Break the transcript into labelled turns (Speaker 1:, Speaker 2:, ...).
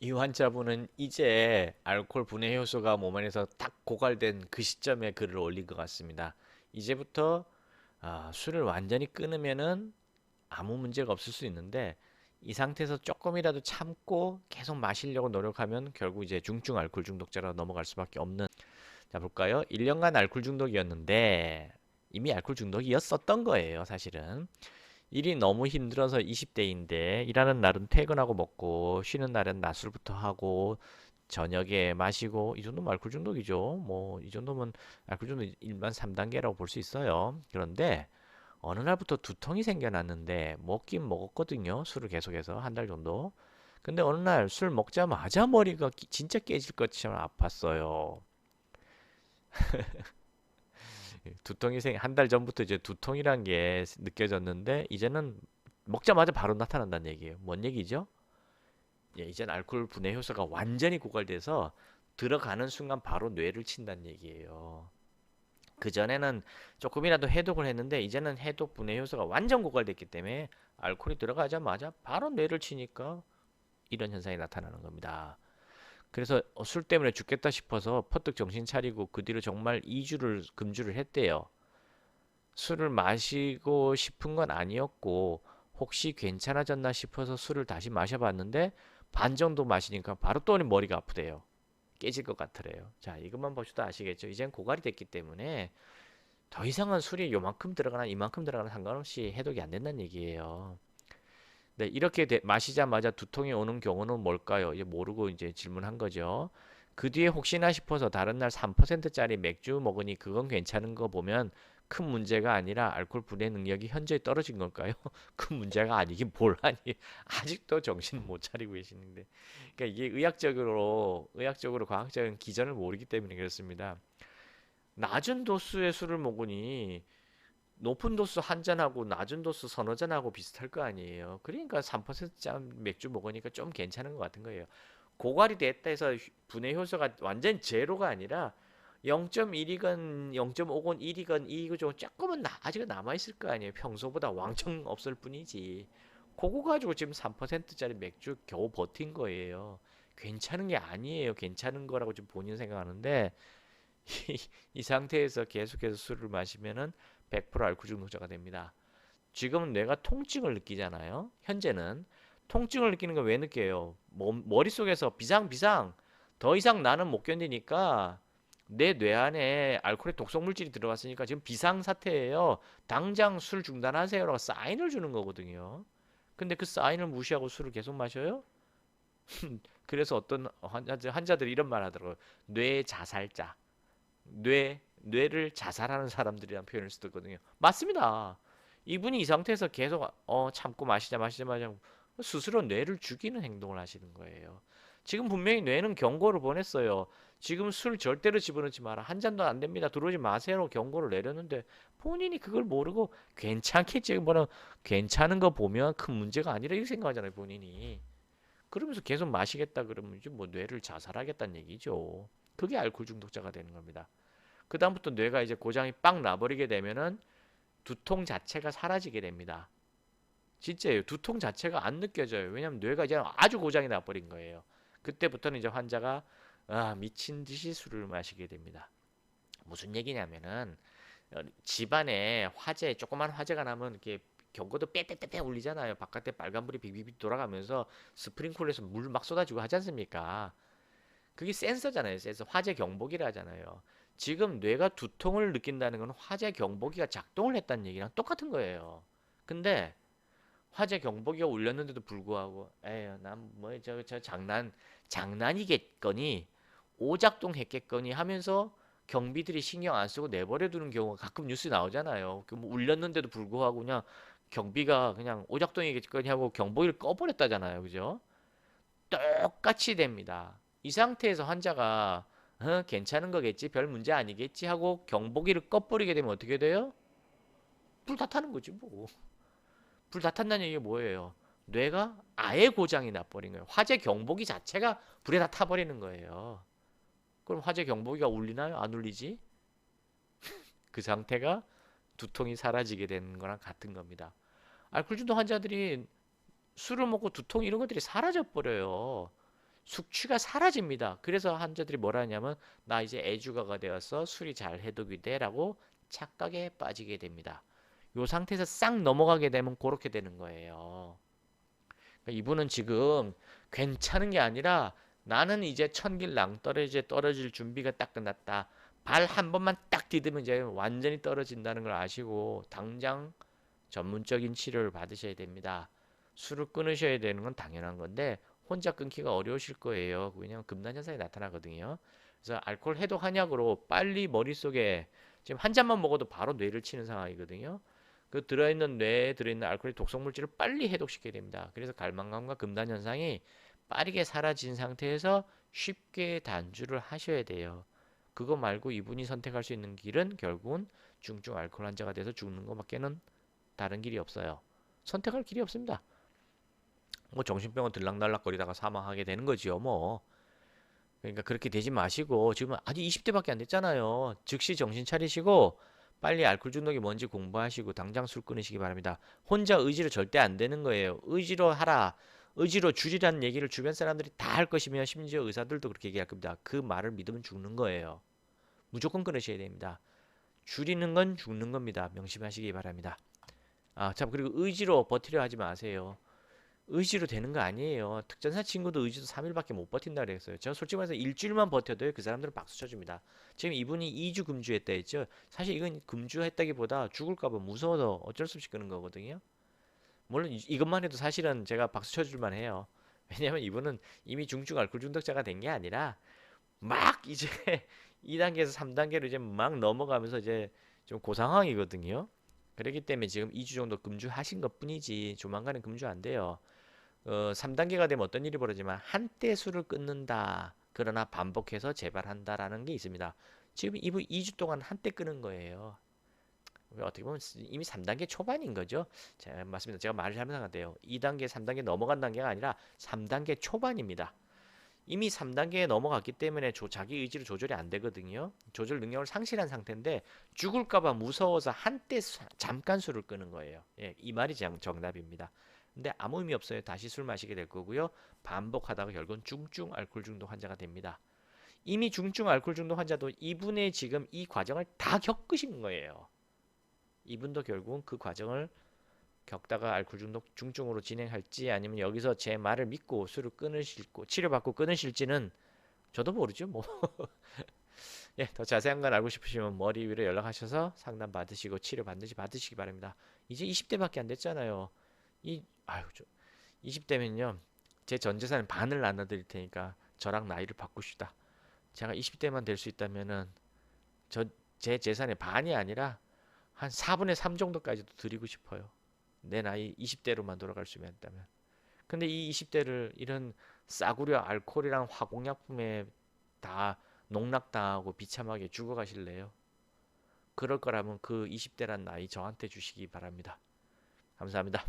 Speaker 1: 이 환자분은 이제 알코올 분해 효소가 몸 안에서 딱 고갈된 그 시점에 글을 올린 것 같습니다. 이제부터 술을 완전히 끊으면은 아무 문제가 없을 수 있는데 이 상태에서 조금이라도 참고 계속 마시려고 노력하면 결국 이제 중증 알코올 중독자로 넘어갈 수밖에 없는. 자, 볼까요? 1년간 알코올 중독이었는데 이미 알코올 중독이었었던 거예요, 사실은. 일이 너무 힘들어서 20대인데 일하는 날은 퇴근하고 먹고 쉬는 날은 낮술부터 하고 저녁에 마시고, 이 정도면 알코올 중독이죠. 뭐 이 정도면 알코올 중독 일반 3단계라고 볼 수 있어요. 그런데 어느 날부터 두통이 생겨났는데 먹긴 먹었거든요. 술을 계속해서 한 달 정도. 근데 어느 날 술 먹자마자 머리가 진짜 깨질 것처럼 아팠어요. 두통이 한 달 전부터 이제 두통이란 게 느껴졌는데 이제는 먹자마자 바로 나타난다는 얘기예요. 뭔 얘기죠? 예, 이젠 알코올 분해 효소가 완전히 고갈돼서 들어가는 순간 바로 뇌를 친다는 얘기예요. 그전에는 조금이라도 해독을 했는데 이제는 해독 분해 효소가 완전 고갈됐기 때문에 알코올이 들어가자마자 바로 뇌를 치니까 이런 현상이 나타나는 겁니다. 그래서 술 때문에 죽겠다 싶어서 퍼뜩 정신 차리고 그 뒤로 정말 2주를 금주를 했대요. 술을 마시고 싶은 건 아니었고 혹시 괜찮아졌나 싶어서 술을 다시 마셔봤는데 반 정도 마시니까 바로 또 머리가 아프대요. 깨질 것 같으래요. 자, 이것만 보셔도 아시겠죠? 이젠 고갈이 됐기 때문에 더 이상은 술이 요만큼 들어가나 이만큼 들어가나 상관없이 해독이 안 된다는 얘기예요. 네, 이렇게 마시자마자 두통이 오는 경우는 뭘까요? 이제 모르고 이제 질문한 거죠. 그 뒤에 혹시나 싶어서 다른 날 3%짜리 맥주 먹으니 그건 괜찮은 거 보면 큰 문제가 아니라 알코올 분해 능력이 현저히 떨어진 걸까요? 큰 문제가 아니긴 뭘 하니. 아직도 정신 못 차리고 계시는데. 그러니까 이게 의학적으로 과학적인 기전을 모르기 때문에 그렇습니다. 낮은 도수의 술을 먹으니 높은 도수 한 잔하고 낮은 도수 서너 잔하고 비슷할 거 아니에요. 그러니까 3%짠 맥주 먹으니까 좀 괜찮은 것 같은 거예요. 고갈이 됐다 해서 분해 효소가 완전 제로가 아니라 0.1이건 0.5건 1이건 2이건 조금은 아직 남아있을 거 아니에요. 평소보다 왕창 없을 뿐이지. 그거 가지고 지금 3%짜리 맥주 겨우 버틴 거예요. 괜찮은 게 아니에요. 괜찮은 거라고 지금 본인 생각하는데 이 상태에서 계속해서 술을 마시면은 100% 알코올 중독자가 됩니다. 지금은 뇌가 통증을 느끼잖아요. 현재는 통증을 느끼는 건 왜 느껴요? 머릿속에서 비상 더 이상 나는 못 견디니까 내 뇌 안에 알코올의 독성 물질이 들어갔으니까 지금 비상 사태예요. 당장 술 중단하세요라고 사인을 주는 거거든요. 근데 그 사인을 무시하고 술을 계속 마셔요? 그래서 어떤 환자들이 이런 말 하더라고요. 뇌 자살자. 뇌를 자살하는 사람들이라는 표현을 쓰거든요. 맞습니다. 이분이 이 상태에서 계속 참고 마시자 스스로 뇌를 죽이는 행동을 하시는 거예요. 지금 분명히 뇌는 경고를 보냈어요. 지금 술 절대로 집어넣지 마라. 한 잔도 안 됩니다. 들어오지 마세요. 경고를 내렸는데 본인이 그걸 모르고 괜찮겠지. 뭐는 괜찮은 거 보면 큰 문제가 아니라 이렇게 생각하잖아요. 본인이. 그러면서 계속 마시겠다 그러면 이제 뭐 뇌를 자살하겠다는 얘기죠. 그게 알코올 중독자가 되는 겁니다. 그다음부터 뇌가 이제 고장이 빵 나버리게 되면은 두통 자체가 사라지게 됩니다. 진짜예요. 두통 자체가 안 느껴져요. 왜냐면 뇌가 이제 아주 고장이 나버린 거예요. 그때부터는 이제 환자가 미친 듯이 술을 마시게 됩니다. 무슨 얘기냐면은 집안에 조그만 화재가 나면 이렇게 경고도 빼빼빼빼 울리잖아요. 바깥에 빨간불이 빅빅빅 돌아가면서 스프링클러에서 물 막 쏟아지고 하지 않습니까? 그게 센서잖아요. 센서. 화재 경보기를 하잖아요. 지금 뇌가 두통을 느낀다는 건 화재 경보기가 작동을 했다는 얘기랑 똑같은 거예요. 근데 화재 경보기가 울렸는데도 불구하고 에휴 난 뭐 저 장난이겠거니 오작동 했겠거니 하면서 경비들이 신경 안 쓰고 내버려 두는 경우가 가끔 뉴스에 나오잖아요. 그뭐 울렸는데도 불구하고 그냥 경비가 그냥 오작동이겠거니 하고 경보기를 꺼버렸다잖아요. 그죠? 똑같이 됩니다. 이 상태에서 환자가 괜찮은 거겠지, 별 문제 아니겠지 하고 경보기를 꺼버리게 되면 어떻게 돼요? 불 다 타는 거지 뭐. 불 다 탄다는 얘기가 뭐예요? 뇌가 아예 고장이 나버린 거예요. 화재 경보기 자체가 불에 다 타버리는 거예요. 그럼 화재 경보기가 울리나요? 안 울리지? 그 상태가 두통이 사라지게 되는 거랑 같은 겁니다. 알코올 중독 환자들이 술을 먹고 두통 이런 것들이 사라져 버려요. 숙취가 사라집니다. 그래서 환자들이 뭐라 하냐면 나 이제 애주가가 되어서 술이 잘 해독이 돼라고 착각에 빠지게 됩니다. 요 상태에서 싹 넘어가게 되면 그렇게 되는 거예요. 그러니까 이분은 지금 괜찮은 게 아니라 나는 이제 천길 낭떠러지에 떨어질 준비가 딱 끝났다. 발 한 번만 딱 디디면 이제 완전히 떨어진다는 걸 아시고 당장 전문적인 치료를 받으셔야 됩니다. 술을 끊으셔야 되는 건 당연한 건데 혼자 끊기가 어려우실 거예요. 왜냐하면 금단 현상이 나타나거든요. 그래서 알코올 해독 한약으로 빨리 머릿속에 지금 한 잔만 먹어도 바로 뇌를 치는 상황이거든요. 그 들어있는 뇌에 들어있는 알코올의 독성 물질을 빨리 해독시켜야 됩니다. 그래서 갈망감과 금단 현상이 빠르게 사라진 상태에서 쉽게 단주를 하셔야 돼요. 그거 말고 이분이 선택할 수 있는 길은 결국은 중증 알코올 환자가 돼서 죽는 것밖에는 다른 길이 없어요. 선택할 길이 없습니다. 뭐 정신병원 들락날락거리다가 사망하게 되는 거지요, 뭐. 그러니까 그렇게 되지 마시고 지금 아직 20대밖에 안 됐잖아요. 즉시 정신 차리시고 빨리 알코올 중독이 뭔지 공부하시고 당장 술 끊으시기 바랍니다. 혼자 의지로 절대 안 되는 거예요. 의지로 하라. 의지로 줄이라는 얘기를 주변 사람들이 다 할 것이며 심지어 의사들도 그렇게 얘기할 겁니다. 그 말을 믿으면 죽는 거예요. 무조건 끊으셔야 됩니다. 줄이는 건 죽는 겁니다. 명심하시기 바랍니다. 아, 참 그리고 의지로 버티려 하지 마세요. 의지로 되는 거 아니에요. 특전사 친구도 의지도 3일밖에 못 버틴다 그랬어요. 제가 솔직히 말해서 일주일만 버텨도요. 그 사람들은 박수 쳐줍니다. 지금 이분이 2주 금주했다 했죠. 사실 이건 금주했다기보다 죽을까 봐 무서워서 어쩔 수 없이 끄는 거거든요. 물론 이것만 해도 사실은 제가 박수 쳐줄 만해요. 왜냐면 이분은 이미 중증 알코올 중독자가 된 게 아니라 막 이제 2단계에서 3단계로 이제 막 넘어가면서 이제 좀 고상황이거든요. 그렇기 때문에 지금 2주 정도 금주하신 것뿐이지 조만간은 금주 안 돼요. 3단계가 되면 어떤 일이 벌어지만 한때 술을 끊는다. 그러나 반복해서 재발한다라는 게 있습니다. 지금 이분 2주 동안 한때 끊은 거예요. 어떻게 보면 이미 3단계 초반인 거죠. 자, 맞습니다. 제가 말을 잘못한 것 같아요. 2단계, 3단계 넘어간 단계가 아니라 3단계 초반입니다. 이미 3단계에 넘어갔기 때문에 자기 의지로 조절이 안 되거든요. 조절 능력을 상실한 상태인데 죽을까봐 무서워서 한때 잠깐 술을 끄는 거예요. 예, 이 말이 정답입니다. 근데 아무 의미 없어요. 다시 술 마시게 될 거고요. 반복하다가 결국은 중증 알코올 중독 환자가 됩니다. 이미 중증 알코올 중독 환자도 이분의 지금 이 과정을 다 겪으신 거예요. 이분도 결국은 그 과정을 겪다가 알코올 중독 중증으로 진행할지 아니면 여기서 제 말을 믿고 술을 끊으실고 치료받고 끊으실지는 저도 모르죠 뭐. 예, 더 자세한 건 알고 싶으시면 머리 위로 연락하셔서 상담 받으시고 치료 반드시 받으시기 바랍니다. 이제 20대밖에 안 됐잖아요. 아유 20대면요 제 전 재산 반을 나눠드릴 테니까 저랑 나이를 바꾸시다. 제가 20대만 될 수 있다면은 제 재산의 반이 아니라 한 4분의 3 정도까지도 드리고 싶어요. 내 나이 20대로만 돌아갈 수 있다면. 근데 이 20대를 이런 싸구려 알코올이랑 화공약품에 다 농락당하고 비참하게 죽어가실래요? 그럴 거라면 그 20대란 나이 저한테 주시기 바랍니다. 감사합니다.